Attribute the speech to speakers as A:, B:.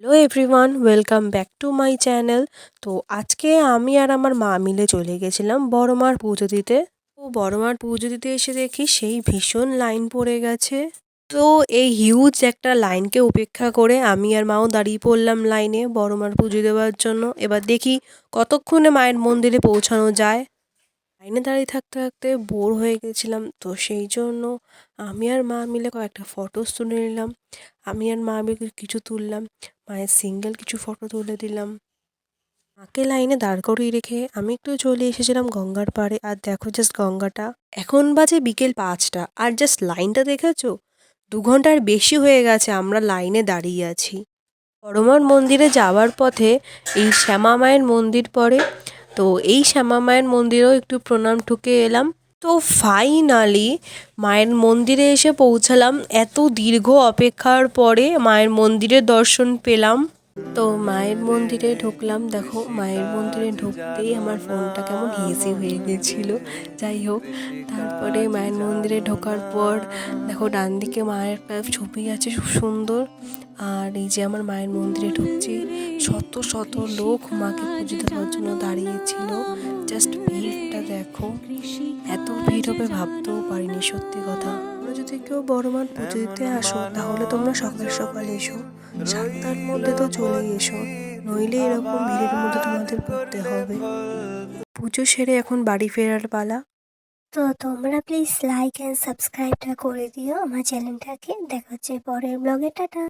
A: Hello everyone, welcome back to my channel. তো আজকে আমি আর আমার মা মিলে চলে গেছিলাম বড়মার পুজো দিতে। তো বড়মার পুজো দিতে এসে দেখি সেই ভীষণ লাইন পড়ে গেছে। তো এই হিউজ একটা লাইনকে উপেক্ষা করে আমি আর মাও দাঁড়িয়ে পড়লাম লাইনে বড়মার পুজো দেওয়ার জন্য। এবার দেখি কতক্ষণে মায়ের মন্দিরে পৌঁছানো যায়। লাইনে দাঁড়িয়ে থাকতে থাকতে বোর হয়ে গেছিলাম, তো সেই জন্য আমি আর মা মিলে কয়েকটা ফটোস তুলে নিলাম। আমি আর মা মিলে কিছু তুললাম, মায়ের সিঙ্গেল কিছু ফটো তুলে দিলাম। মাকে লাইনে দাঁড় করিয়ে রেখে আমি একটু চলে এসেছিলাম গঙ্গার পাড়ে। আর দেখো জাস্ট গঙ্গাটা, এখন বাজে বিকেল 5টা, আর জাস্ট লাইনটা দেখেছো, 2 ঘন্টার বেশি হয়ে গেছে আমরা লাইনে দাঁড়িয়ে আছি। বড়মার মন্দিরে যাওয়ার পথে এই শ্যামা মায়ের মন্দির পড়ে, তো এই শ্যামা মায়ের মন্দিরেও একটু প্রণাম ঠুকে এলাম। তো ফাইনালি মায়ের মন্দিরে এসে পৌঁছালাম। এত দীর্ঘ অপেক্ষার পরে মায়ের মন্দিরের দর্শন পেলাম। তো মায়ের মন্দিরে ঢুকলাম। দেখো মায়ের মন্দিরে ঢুকতেই আমার ফোনটা কেমন হেজি হয়ে গেছিলো। যাই হোক, তারপরে মায়ের মন্দিরে ঢোকার পর দেখো ডান দিকে মায়ের একটা ছবি আছে খুব সুন্দর। আর এই যে আমার মায়ের মন্দিরে ঢুকছি, শত শত লোক মাকে পুজো দেওয়ার জন্য দাঁড়িয়েছিল। জাস্ট ভিড়টা দেখো, এত ভিড় হবে ভাবতেও পারিনি সত্যি কথা। তোমরা যদি কেউ বড়মার পুজো দিতে আসো তাহলে তোমরা সকাল সকাল এসো, 7টার মধ্যে তো চলেই এসো, নইলে এরকম ভিড়ের মধ্যে তোমাদের পড়তে হবে। পুজো সেরে এখন বাড়ি ফেরার পালা।
B: তো তোমরা প্লিজ লাইক অ্যান্ড সাবস্ক্রাইবটা করে দিও আমার চ্যানেলটাকে। দেখা হচ্ছে পরের ব্লগে। টাটা।